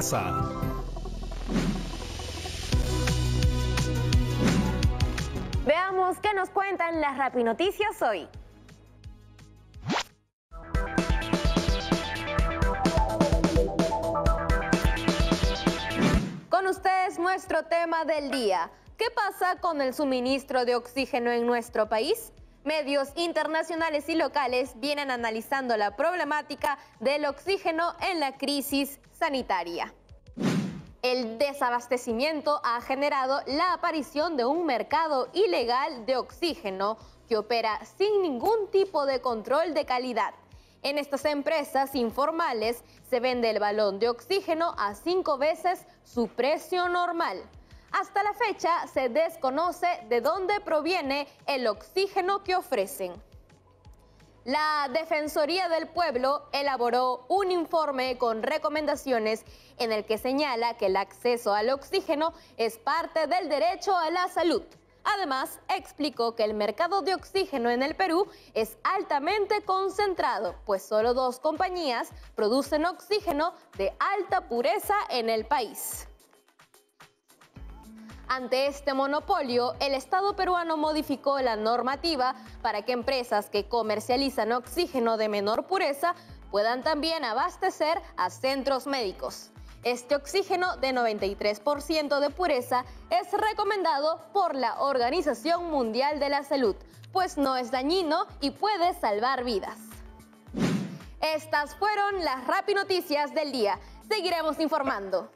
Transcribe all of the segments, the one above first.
casa. Veamos qué nos cuentan las Rapinoticias hoy. Con ustedes nuestro tema del día. ¿Qué pasa con el suministro de oxígeno en nuestro país? Medios internacionales y locales vienen analizando la problemática del oxígeno en la crisis sanitaria. El desabastecimiento ha generado la aparición de un mercado ilegal de oxígeno que opera sin ningún tipo de control de calidad. En estas empresas informales se vende el balón de oxígeno a 5 veces su precio normal. Hasta la fecha se desconoce de dónde proviene el oxígeno que ofrecen. La Defensoría del Pueblo elaboró un informe con recomendaciones en el que señala que el acceso al oxígeno es parte del derecho a la salud. Además, explicó que el mercado de oxígeno en el Perú es altamente concentrado, pues solo 2 compañías producen oxígeno de alta pureza en el país. Ante este monopolio, el Estado peruano modificó la normativa para que empresas que comercializan oxígeno de menor pureza puedan también abastecer a centros médicos. Este oxígeno de 93% de pureza es recomendado por la Organización Mundial de la Salud, pues no es dañino y puede salvar vidas. Estas fueron las Rapinoticias del día. Seguiremos informando.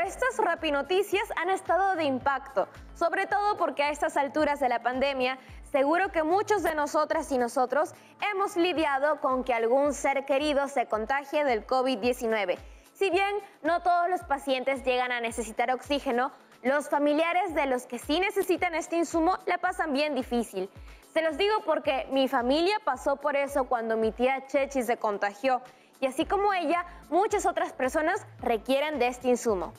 Estas Rapinoticias han estado de impacto, sobre todo porque a estas alturas de la pandemia, seguro que muchos de nosotras y nosotros hemos lidiado con que algún ser querido se contagie del COVID-19. Si bien no todos los pacientes llegan a necesitar oxígeno, los familiares de los que sí necesitan este insumo la pasan bien difícil. Se los digo porque mi familia pasó por eso cuando mi tía Chechi se contagió. Y así como ella, muchas otras personas requieren de este insumo.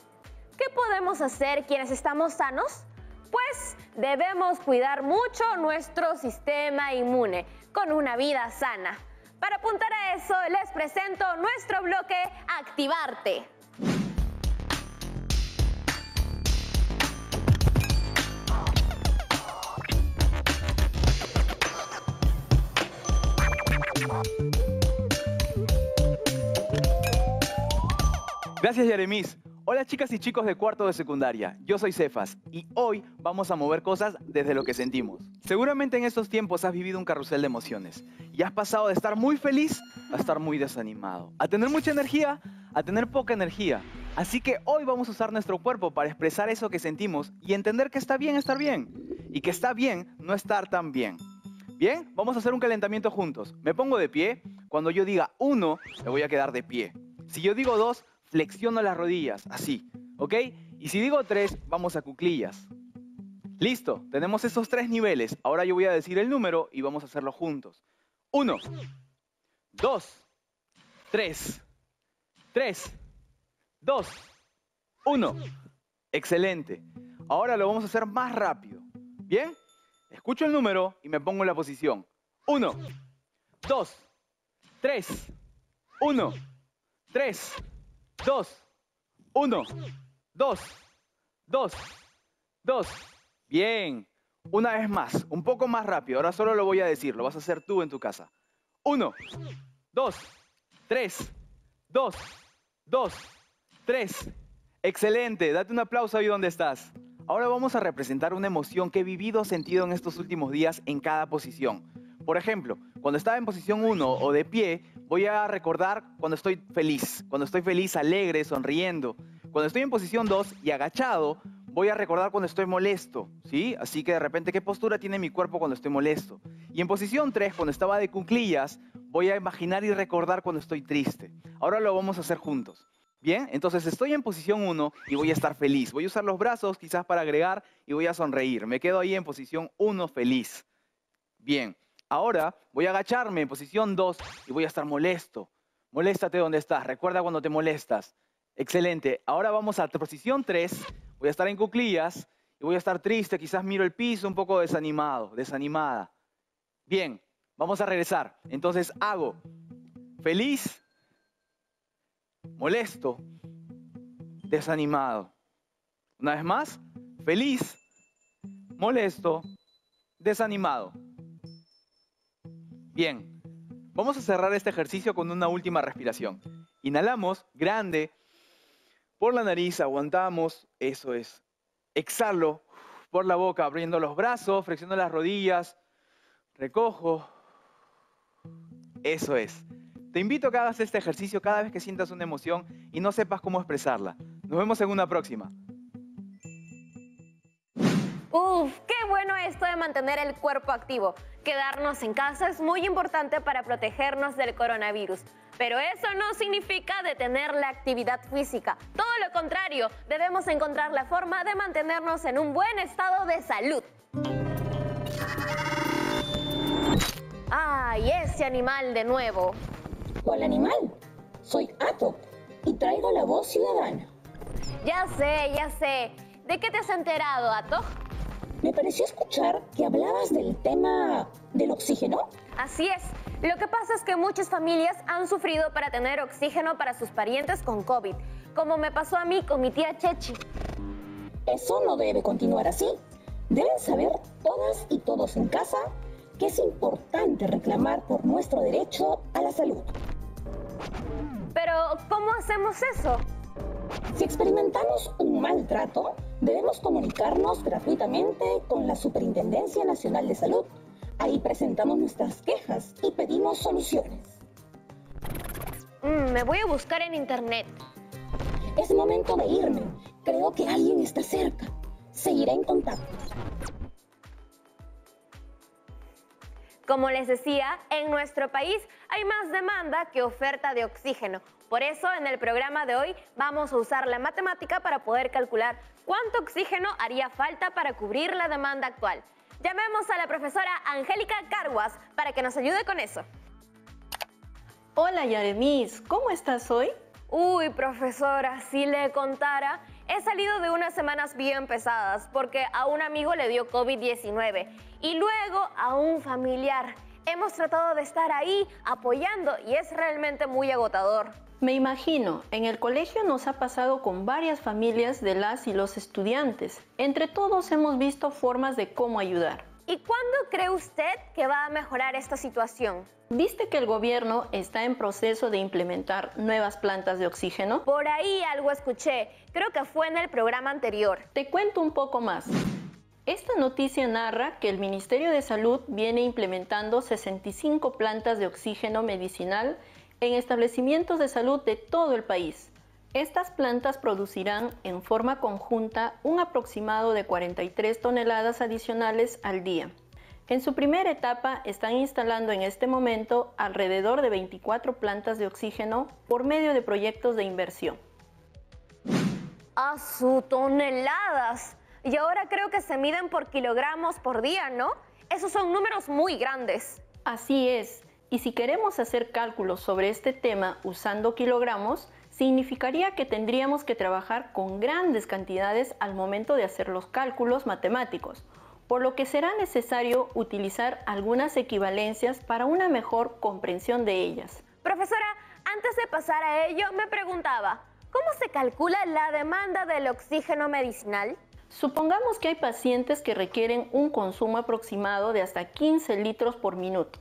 ¿Qué podemos hacer quienes estamos sanos? Pues debemos cuidar mucho nuestro sistema inmune con una vida sana. Para apuntar a eso, les presento nuestro bloque Activarte. Gracias, Yeremis. Hola chicas y chicos de cuarto de secundaria, yo soy Cefas y hoy vamos a mover cosas desde lo que sentimos. Seguramente en estos tiempos has vivido un carrusel de emociones y has pasado de estar muy feliz a estar muy desanimado, a tener mucha energía a tener poca energía. Así que hoy vamos a usar nuestro cuerpo para expresar eso que sentimos y entender que está bien estar bien y que está bien no estar tan bien. Bien, vamos a hacer un calentamiento juntos. Me pongo de pie, cuando yo diga 1 me voy a quedar de pie. Si yo digo 2, flexiono las rodillas, así, ¿ok? Y si digo 3, vamos a cuclillas. Listo, tenemos esos 3 niveles. Ahora yo voy a decir el número y vamos a hacerlo juntos. 1, 2, 3, 3, 2, 1. Excelente. Ahora lo vamos a hacer más rápido. ¿Bien? Escucho el número y me pongo en la posición. 1, 2, 3, 1, 3, 2, 1, 2, 2, 2. Bien. Una vez más, un poco más rápido. Ahora solo lo voy a decir, lo vas a hacer tú en tu casa. 1, 2, 3, 2, 2, 3. Excelente. Date un aplauso ahí donde estás. Ahora vamos a representar una emoción que he vivido o sentido en estos últimos días en cada posición. Por ejemplo, cuando estaba en posición 1 o de pie, voy a recordar cuando estoy feliz, alegre, sonriendo. Cuando estoy en posición 2 y agachado, voy a recordar cuando estoy molesto, ¿sí? Así que de repente, ¿qué postura tiene mi cuerpo cuando estoy molesto? Y en posición 3, cuando estaba de cuclillas, voy a imaginar y recordar cuando estoy triste. Ahora lo vamos a hacer juntos. Bien, entonces estoy en posición 1 y voy a estar feliz. Voy a usar los brazos quizás para agregar y voy a sonreír. Me quedo ahí en posición 1 feliz. Bien. Ahora voy a agacharme en posición 2 y voy a estar molesto. Moléstate donde estás. Recuerda cuando te molestas. Excelente. Ahora vamos a posición 3. Voy a estar en cuclillas y voy a estar triste, quizás miro el piso un poco desanimado, desanimada. Bien, vamos a regresar. Entonces hago feliz, molesto, desanimado. Una vez más, feliz, molesto, desanimado. Bien, vamos a cerrar este ejercicio con una última respiración. Inhalamos, grande, por la nariz, aguantamos, eso es. Exhalo por la boca, abriendo los brazos, flexiono las rodillas, recojo, eso es. Te invito a que hagas este ejercicio cada vez que sientas una emoción y no sepas cómo expresarla. Nos vemos en una próxima. Uf, qué bueno esto de mantener el cuerpo activo. Quedarnos en casa es muy importante para protegernos del coronavirus. Pero eso no significa detener la actividad física. Todo lo contrario, debemos encontrar la forma de mantenernos en un buen estado de salud. ¡Ay, ese animal de nuevo! Hola animal, soy Atop y traigo la voz ciudadana. Ya sé. ¿De qué te has enterado, Ato? Me pareció escuchar que hablabas del tema del oxígeno. Así es. Lo que pasa es que muchas familias han sufrido para tener oxígeno para sus parientes con COVID, como me pasó a mí con mi tía Chechi. Eso no debe continuar así. Deben saber todas y todos en casa que es importante reclamar por nuestro derecho a la salud. Pero, ¿cómo hacemos eso? Si experimentamos un maltrato, debemos comunicarnos gratuitamente con la Superintendencia Nacional de Salud. Ahí presentamos nuestras quejas y pedimos soluciones. Me voy a buscar en internet. Es momento de irme. Creo que alguien está cerca. Seguiré en contacto. Como les decía, en nuestro país hay más demanda que oferta de oxígeno. Por eso, en el programa de hoy vamos a usar la matemática para poder calcular cuánto oxígeno haría falta para cubrir la demanda actual. Llamemos a la profesora Angélica Carguas para que nos ayude con eso. Hola Yaremis, ¿cómo estás hoy? Uy, profesora, si le contara, he salido de unas semanas bien pesadas porque a un amigo le dio COVID-19 y luego a un familiar. Hemos tratado de estar ahí apoyando y es realmente muy agotador. Me imagino, en el colegio nos ha pasado con varias familias de las y los estudiantes. Entre todos hemos visto formas de cómo ayudar. ¿Y cuándo cree usted que va a mejorar esta situación? ¿Viste que el gobierno está en proceso de implementar nuevas plantas de oxígeno? Por ahí algo escuché, creo que fue en el programa anterior. Te cuento un poco más. Esta noticia narra que el Ministerio de Salud viene implementando 65 plantas de oxígeno medicinal en establecimientos de salud de todo el país. Estas plantas producirán en forma conjunta un aproximado de 43 toneladas adicionales al día. En su primera etapa están instalando en este momento alrededor de 24 plantas de oxígeno por medio de proyectos de inversión. ¡Ah, su toneladas! Y ahora creo que se miden por kilogramos por día, ¿no? Esos son números muy grandes. Así es. Y si queremos hacer cálculos sobre este tema usando kilogramos, significaría que tendríamos que trabajar con grandes cantidades al momento de hacer los cálculos matemáticos, por lo que será necesario utilizar algunas equivalencias para una mejor comprensión de ellas. Profesora, antes de pasar a ello, me preguntaba, ¿cómo se calcula la demanda del oxígeno medicinal? Supongamos que hay pacientes que requieren un consumo aproximado de hasta 15 litros por minuto.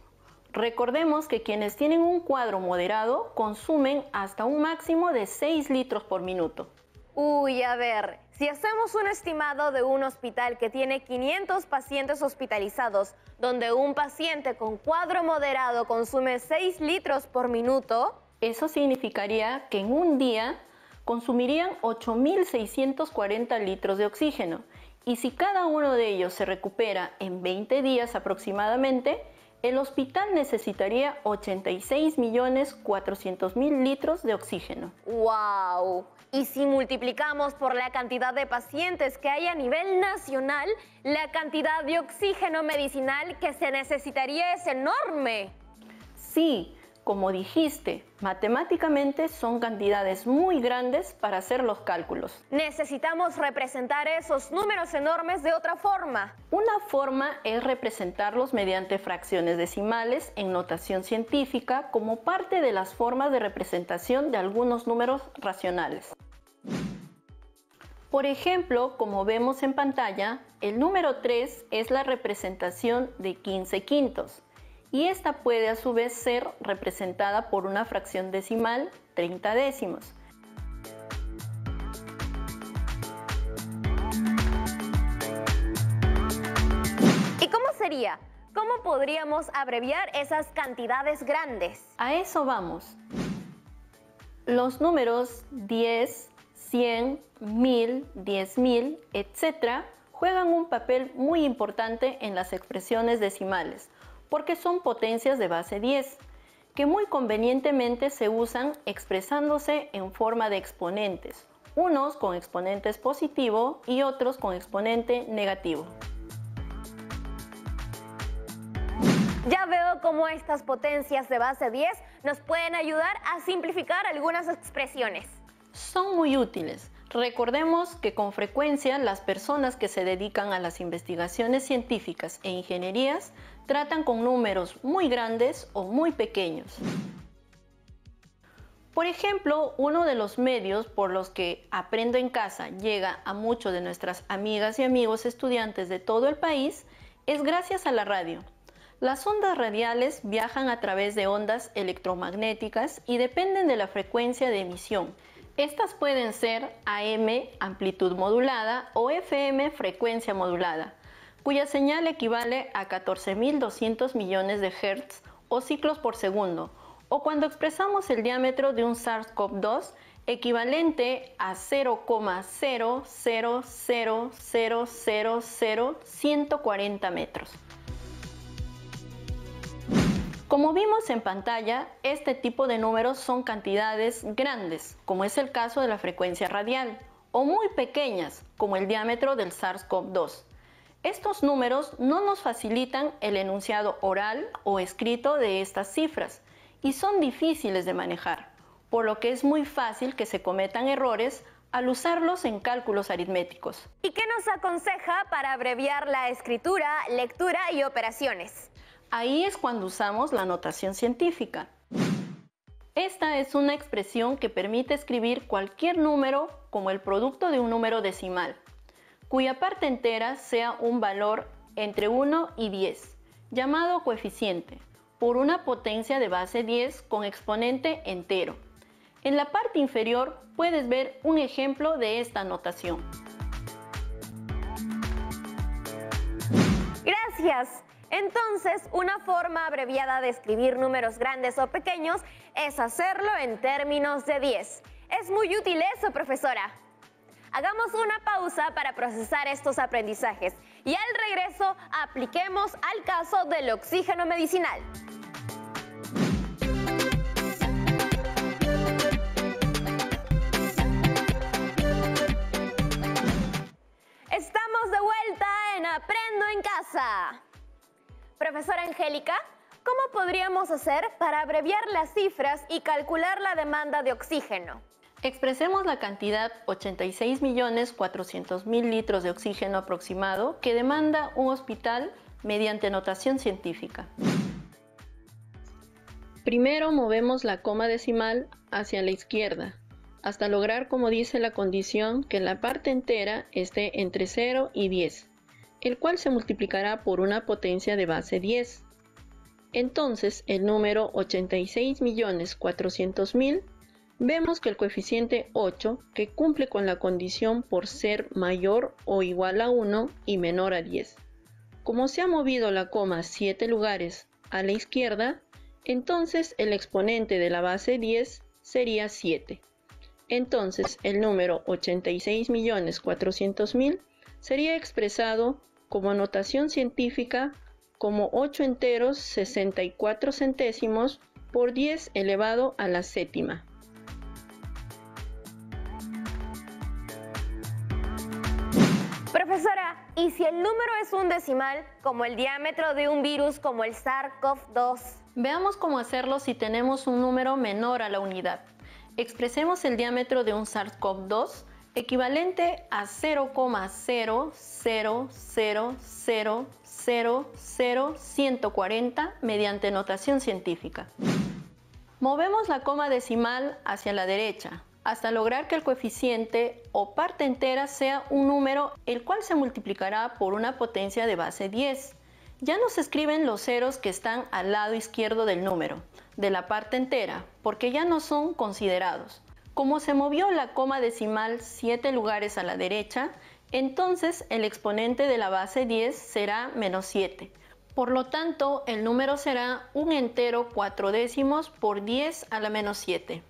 Recordemos que quienes tienen un cuadro moderado consumen hasta un máximo de 6 litros por minuto. Uy, a ver, si hacemos un estimado de un hospital que tiene 500 pacientes hospitalizados, donde un paciente con cuadro moderado consume 6 litros por minuto, eso significaría que en un día consumirían 8.640 litros de oxígeno. Y si cada uno de ellos se recupera en 20 días aproximadamente, el hospital necesitaría 86.400.000 litros de oxígeno. ¡Wow! Y si multiplicamos por la cantidad de pacientes que hay a nivel nacional, la cantidad de oxígeno medicinal que se necesitaría es enorme. Sí, Como dijiste, matemáticamente son cantidades muy grandes para hacer los cálculos. Necesitamos representar esos números enormes de otra forma. Una forma es representarlos mediante fracciones decimales en notación científica como parte de las formas de representación de algunos números racionales. Por ejemplo, como vemos en pantalla, el número 3 es la representación de 15 quintos. Y esta puede a su vez ser representada por una fracción decimal 30 décimos. ¿Y cómo sería? ¿Cómo podríamos abreviar esas cantidades grandes? A eso vamos. Los números 10, 100, 1000, 10.000, etc. juegan un papel muy importante en las expresiones decimales, porque son potencias de base 10, que muy convenientemente se usan expresándose en forma de exponentes, unos con exponentes positivo y otros con exponente negativo. Ya veo cómo estas potencias de base 10 nos pueden ayudar a simplificar algunas expresiones. Son muy útiles. Recordemos que con frecuencia las personas que se dedican a las investigaciones científicas e ingenierías tratan con números muy grandes o muy pequeños. Por ejemplo, uno de los medios por los que Aprendo en Casa llega a muchos de nuestras amigas y amigos estudiantes de todo el país es gracias a la radio. Las ondas radiales viajan a través de ondas electromagnéticas y dependen de la frecuencia de emisión. Estas pueden ser AM, amplitud modulada, o FM, frecuencia modulada, cuya señal equivale a 14.200 millones de Hz o ciclos por segundo, o cuando expresamos el diámetro de un SARS-CoV-2 equivalente a 0,000000140 metros. Como vimos en pantalla, este tipo de números son cantidades grandes, como es el caso de la frecuencia radial, o muy pequeñas, como el diámetro del SARS-CoV-2. Estos números no nos facilitan el enunciado oral o escrito de estas cifras y son difíciles de manejar, por lo que es muy fácil que se cometan errores al usarlos en cálculos aritméticos. ¿Y qué nos aconseja para abreviar la escritura, lectura y operaciones? Ahí es cuando usamos la notación científica. Esta es una expresión que permite escribir cualquier número como el producto de un número decimal, cuya parte entera sea un valor entre 1 y 10, llamado coeficiente, por una potencia de base 10 con exponente entero. En la parte inferior puedes ver un ejemplo de esta notación. Gracias. Entonces, una forma abreviada de escribir números grandes o pequeños es hacerlo en términos de 10. Es muy útil eso, profesora. Hagamos una pausa para procesar estos aprendizajes y al regreso apliquemos al caso del oxígeno medicinal. Estamos de vuelta en Aprendo en Casa. Profesora Angélica, ¿cómo podríamos hacer para abreviar las cifras y calcular la demanda de oxígeno? Expresemos la cantidad 86.400.000 litros de oxígeno aproximado que demanda un hospital mediante notación científica. Primero movemos la coma decimal hacia la izquierda, hasta lograr, como dice la condición, que la parte entera esté entre 0 y 10. El cual se multiplicará por una potencia de base 10. Entonces, el número 86.400.000, vemos que el coeficiente 8, que cumple con la condición por ser mayor o igual a 1 y menor a 10. Como se ha movido la coma 7 lugares a la izquierda, entonces el exponente de la base 10 sería 7. Entonces, el número 86.400.000 sería expresado como notación científica como 8 enteros 64 centésimos por 10 elevado a la séptima. Profesora, ¿y si el número es un decimal, como el diámetro de un virus como el SARS-CoV-2? Veamos cómo hacerlo si tenemos un número menor a la unidad. Expresemos el diámetro de un SARS-CoV-2 equivalente a 0,000000140 mediante notación científica. Movemos la coma decimal hacia la derecha hasta lograr que el coeficiente o parte entera sea un número el cual se multiplicará por una potencia de base 10. Ya no se escriben los ceros que están al lado izquierdo del número, de la parte entera, porque ya no son considerados. Como se movió la coma decimal 7 lugares a la derecha, entonces el exponente de la base 10 será menos 7. Por lo tanto, el número será un entero 4 décimos por 10 a la menos 7.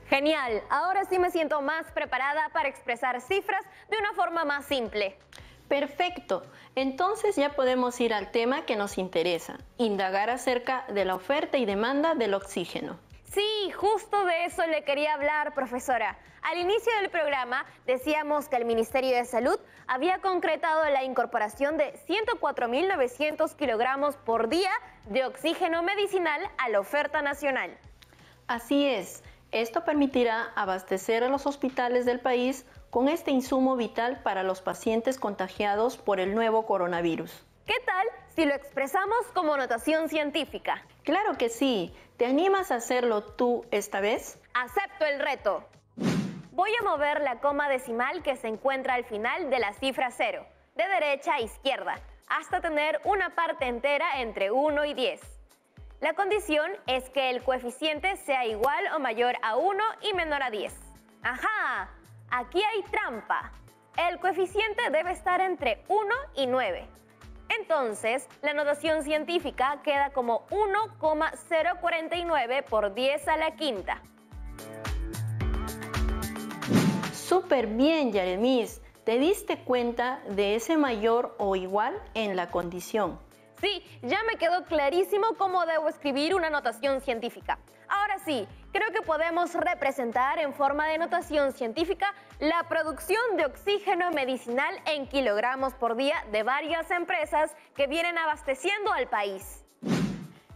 Genial, ahora sí me siento más preparada para expresar cifras de una forma más simple. Perfecto, entonces ya podemos ir al tema que nos interesa, indagar acerca de la oferta y demanda del oxígeno. Sí, justo de eso le quería hablar, profesora. Al inicio del programa decíamos que el Ministerio de Salud había concretado la incorporación de 104.900 kilogramos por día de oxígeno medicinal a la oferta nacional. Así es. Esto permitirá abastecer a los hospitales del país con este insumo vital para los pacientes contagiados por el nuevo coronavirus. ¿Qué tal si lo expresamos como notación científica? Claro que sí. ¿Te animas a hacerlo tú esta vez? Acepto el reto. Voy a mover la coma decimal que se encuentra al final de la cifra 0, de derecha a izquierda, hasta tener una parte entera entre 1 y 10. La condición es que el coeficiente sea igual o mayor a 1 y menor a 10. ¡Ajá! Aquí hay trampa. El coeficiente debe estar entre 1 y 9. Entonces, la notación científica queda como 1,049 por 10 a la quinta. Súper bien, Yaremis. ¿Te diste cuenta de ese mayor o igual en la condición? Sí, ya me quedó clarísimo cómo debo escribir una notación científica. Ahora sí, creo que podemos representar en forma de notación científica la producción de oxígeno medicinal en kilogramos por día de varias empresas que vienen abasteciendo al país.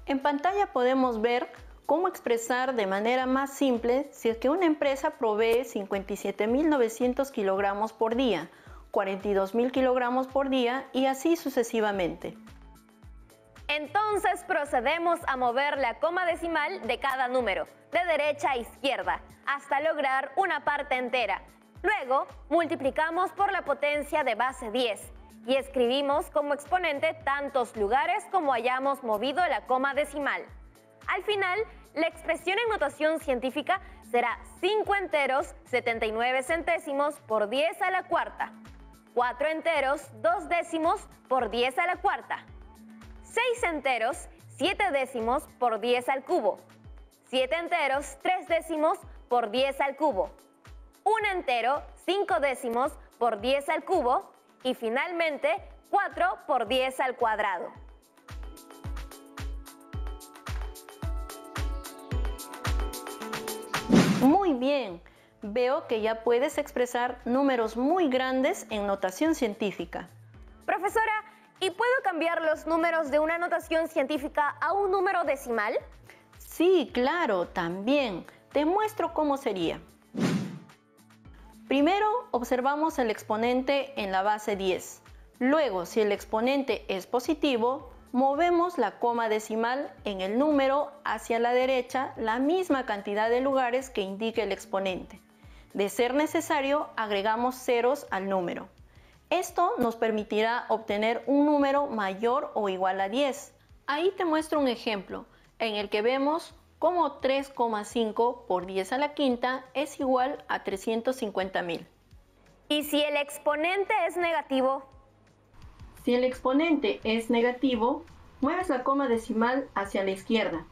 En pantalla podemos ver cómo expresar de manera más simple si es que una empresa provee 57.900 kilogramos por día, 42.000 kilogramos por día y así sucesivamente. Entonces procedemos a mover la coma decimal de cada número, de derecha a izquierda, hasta lograr una parte entera. Luego, multiplicamos por la potencia de base 10 y escribimos como exponente tantos lugares como hayamos movido la coma decimal. Al final, la expresión en notación científica será 5 enteros 79 centésimos por 10 a la cuarta, 4 enteros 2 décimos por 10 a la cuarta, 6 enteros 7 décimos por 10 al cubo, 7 enteros 3 décimos por 10 al cubo, 1 entero 5 décimos por 10 al cubo y finalmente 4 por 10 al cuadrado. Muy bien, veo que ya puedes expresar números muy grandes en notación científica. Profesora, ¿y puedo cambiar los números de una notación científica a un número decimal? Sí, claro, también. Te muestro cómo sería. Primero, observamos el exponente en la base 10. Luego, si el exponente es positivo, movemos la coma decimal en el número hacia la derecha la misma cantidad de lugares que indique el exponente. De ser necesario, agregamos ceros al número. Esto nos permitirá obtener un número mayor o igual a 10. Ahí te muestro un ejemplo en el que vemos cómo 3,5 por 10 a la quinta es igual a 350.000. ¿Y si el exponente es negativo? Si el exponente es negativo, mueves la coma decimal hacia la izquierda.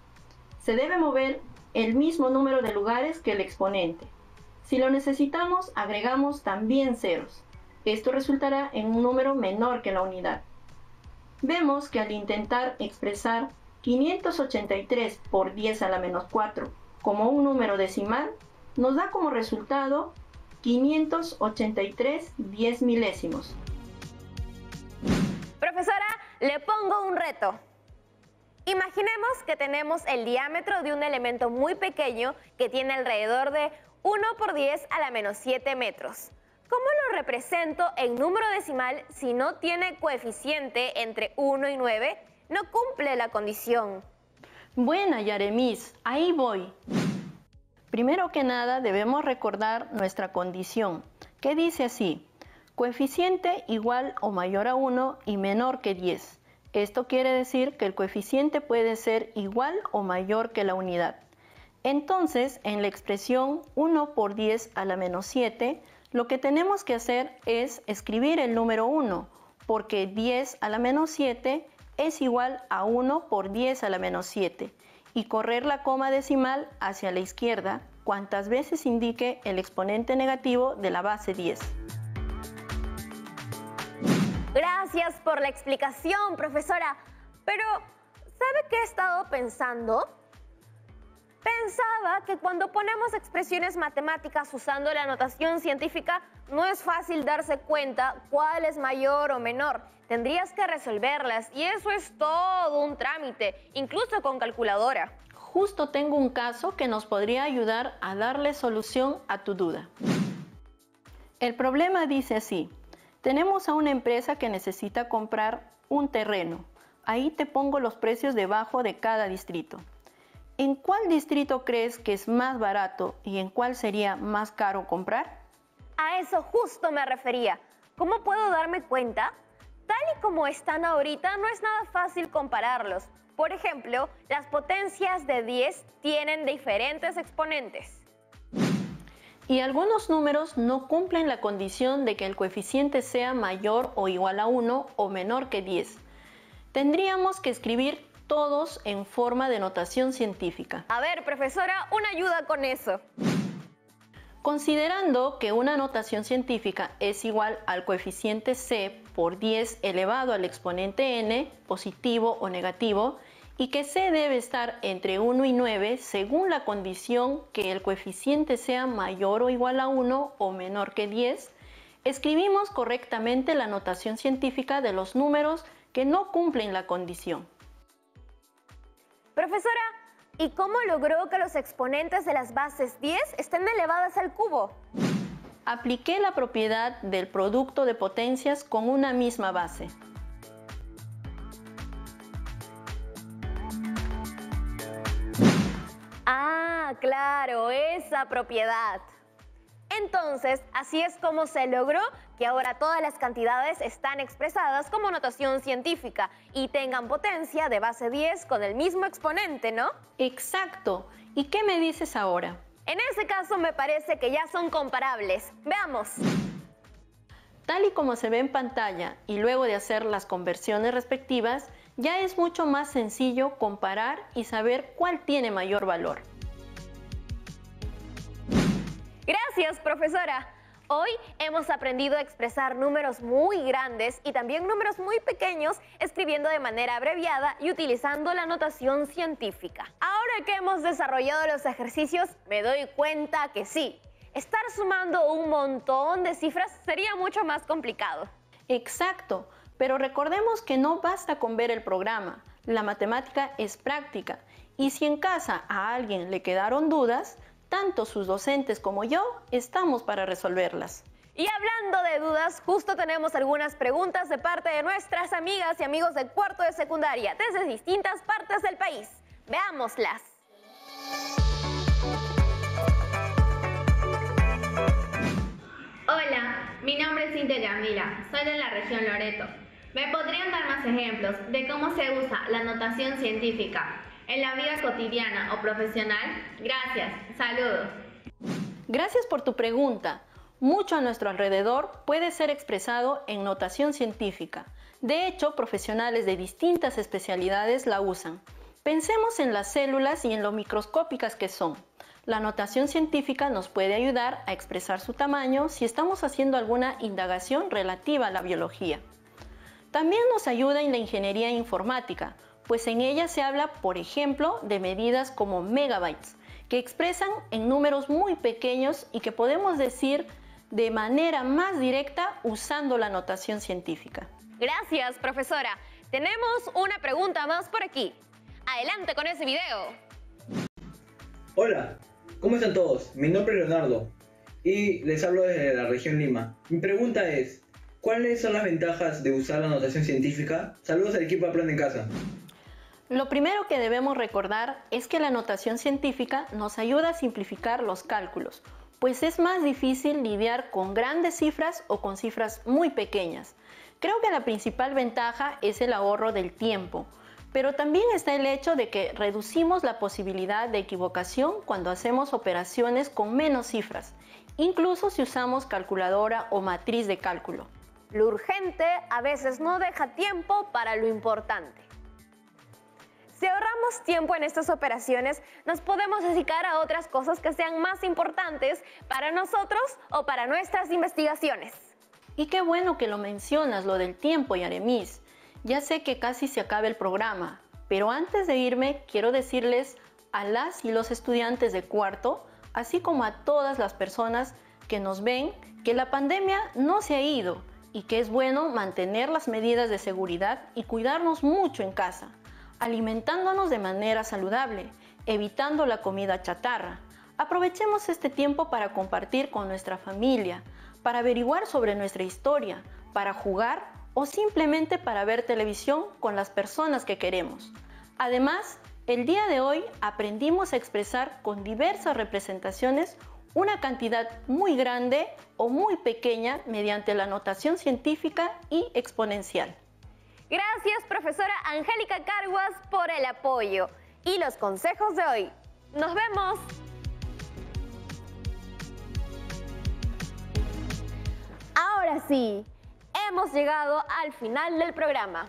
Se debe mover el mismo número de lugares que el exponente. Si lo necesitamos, agregamos también ceros. Esto resultará en un número menor que la unidad. Vemos que al intentar expresar 583 por 10 a la menos 4 como un número decimal, nos da como resultado 583 10 milésimos. Profesora, le pongo un reto. Imaginemos que tenemos el diámetro de un elemento muy pequeño que tiene alrededor de 1 por 10 a la menos 7 metros. ¿Cómo lo represento en número decimal si no tiene coeficiente entre 1 y 9? No cumple la condición. Buena, Yaremis, ahí voy. Primero que nada debemos recordar nuestra condición, que dice así: coeficiente igual o mayor a 1 y menor que 10. Esto quiere decir que el coeficiente puede ser igual o mayor que la unidad. Entonces, en la expresión 1 por 10 a la menos 7, lo que tenemos que hacer es escribir el número 1, porque 10 a la menos 7 es igual a 1 por 10 a la menos 7, y correr la coma decimal hacia la izquierda cuantas veces indique el exponente negativo de la base 10. Gracias por la explicación, profesora. Pero, ¿sabe qué he estado pensando? Pensaba que cuando ponemos expresiones matemáticas usando la notación científica, no es fácil darse cuenta cuál es mayor o menor. Tendrías que resolverlas y eso es todo un trámite, incluso con calculadora. Justo tengo un caso que nos podría ayudar a darle solución a tu duda. El problema dice así: tenemos a una empresa que necesita comprar un terreno. Ahí te pongo los precios debajo de cada distrito. ¿En cuál distrito crees que es más barato y en cuál sería más caro comprar? A eso justo me refería. ¿Cómo puedo darme cuenta? Tal y como están ahorita, no es nada fácil compararlos. Por ejemplo, las potencias de 10 tienen diferentes exponentes. Y algunos números no cumplen la condición de que el coeficiente sea mayor o igual a 1 o menor que 10. Tendríamos que escribir todos en forma de notación científica. A ver, profesora, una ayuda con eso. Considerando que una notación científica es igual al coeficiente c por 10 elevado al exponente n, positivo o negativo, y que c debe estar entre 1 y 9 según la condición que el coeficiente sea mayor o igual a 1 o menor que 10, escribimos correctamente la notación científica de los números que no cumplen la condición. Profesora, ¿y cómo logró que los exponentes de las bases 10 estén elevadas al cubo? Apliqué la propiedad del producto de potencias con una misma base. Ah, claro, esa propiedad. Entonces, así es como se logró que ahora todas las cantidades están expresadas como notación científica y tengan potencia de base 10 con el mismo exponente, ¿no? Exacto. ¿Y qué me dices ahora? En ese caso me parece que ya son comparables. Veamos. Tal y como se ve en pantalla y luego de hacer las conversiones respectivas, ya es mucho más sencillo comparar y saber cuál tiene mayor valor. Gracias, profesora. Hoy hemos aprendido a expresar números muy grandes y también números muy pequeños escribiendo de manera abreviada y utilizando la notación científica. Ahora que hemos desarrollado los ejercicios, me doy cuenta que sí, estar sumando un montón de cifras sería mucho más complicado. Exacto, pero recordemos que no basta con ver el programa. La matemática es práctica y si en casa a alguien le quedaron dudas, tanto sus docentes como yo estamos para resolverlas. Y hablando de dudas, justo tenemos algunas preguntas de parte de nuestras amigas y amigos de cuarto de secundaria desde distintas partes del país. Veámoslas. Hola, mi nombre es Cintia Yamila, soy de la región Loreto. ¿Me podrían dar más ejemplos de cómo se usa la notación científica en la vida cotidiana o profesional? Gracias, saludos. Gracias por tu pregunta. Mucho a nuestro alrededor puede ser expresado en notación científica. De hecho, profesionales de distintas especialidades la usan. Pensemos en las células y en lo microscópicas que son. La notación científica nos puede ayudar a expresar su tamaño si estamos haciendo alguna indagación relativa a la biología. También nos ayuda en la ingeniería informática, pues en ella se habla, por ejemplo, de medidas como megabytes, que expresan en números muy pequeños y que podemos decir de manera más directa usando la notación científica. Gracias, profesora. Tenemos una pregunta más por aquí. Adelante con ese video. Hola, ¿cómo están todos? Mi nombre es Leonardo y les hablo desde la región Lima. Mi pregunta es, ¿cuáles son las ventajas de usar la notación científica? Saludos al equipo Aprende en Casa. Lo primero que debemos recordar es que la notación científica nos ayuda a simplificar los cálculos, pues es más difícil lidiar con grandes cifras o con cifras muy pequeñas. Creo que la principal ventaja es el ahorro del tiempo, pero también está el hecho de que reducimos la posibilidad de equivocación cuando hacemos operaciones con menos cifras, incluso si usamos calculadora o matriz de cálculo. Lo urgente a veces no deja tiempo para lo importante. Si ahorramos tiempo en estas operaciones, nos podemos dedicar a otras cosas que sean más importantes para nosotros o para nuestras investigaciones. Y qué bueno que lo mencionas, lo del tiempo, Yaremis. Ya sé que casi se acaba el programa, pero antes de irme quiero decirles a las y los estudiantes de cuarto, así como a todas las personas que nos ven, que la pandemia no se ha ido y que es bueno mantener las medidas de seguridad y cuidarnos mucho en casa, alimentándonos de manera saludable, evitando la comida chatarra. Aprovechemos este tiempo para compartir con nuestra familia, para averiguar sobre nuestra historia, para jugar o simplemente para ver televisión con las personas que queremos. Además, el día de hoy aprendimos a expresar con diversas representaciones una cantidad muy grande o muy pequeña mediante la notación científica y exponencial. Gracias, profesora Angélica Carguas, por el apoyo y los consejos de hoy. ¡Nos vemos! Ahora sí, hemos llegado al final del programa.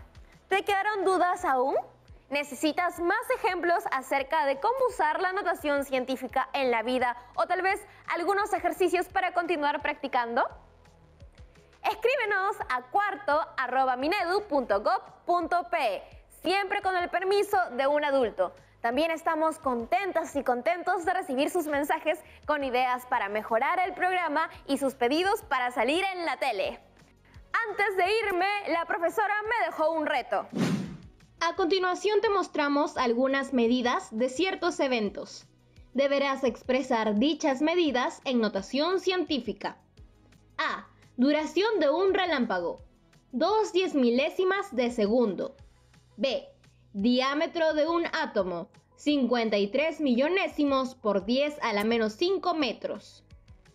¿Te quedaron dudas aún? ¿Necesitas más ejemplos acerca de cómo usar la notación científica en la vida o tal vez algunos ejercicios para continuar practicando? Escríbenos a cuarto@minedu.gov.pe, siempre con el permiso de un adulto. También estamos contentas y contentos de recibir sus mensajes con ideas para mejorar el programa y sus pedidos para salir en la tele. Antes de irme, la profesora me dejó un reto. A continuación te mostramos algunas medidas de ciertos eventos. Deberás expresar dichas medidas en notación científica. A. Duración de un relámpago. 2/10 milésimas de segundo. B. Diámetro de un átomo. 53 millonésimos por 10⁻⁵ metros.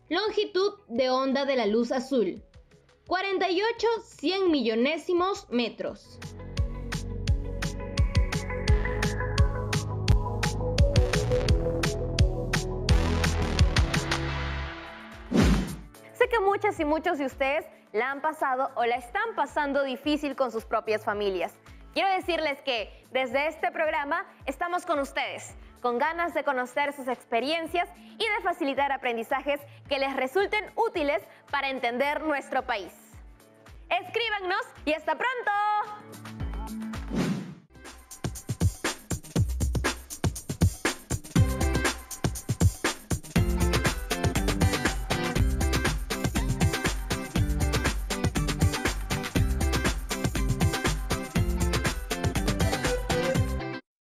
Longitud de onda de la luz azul. 48 100 millonésimos metros. Sé que muchas y muchos de ustedes la han pasado o la están pasando difícil con sus propias familias. Quiero decirles que desde este programa estamos con ustedes, con ganas de conocer sus experiencias y de facilitar aprendizajes que les resulten útiles para entender nuestro país. Escríbanos y hasta pronto.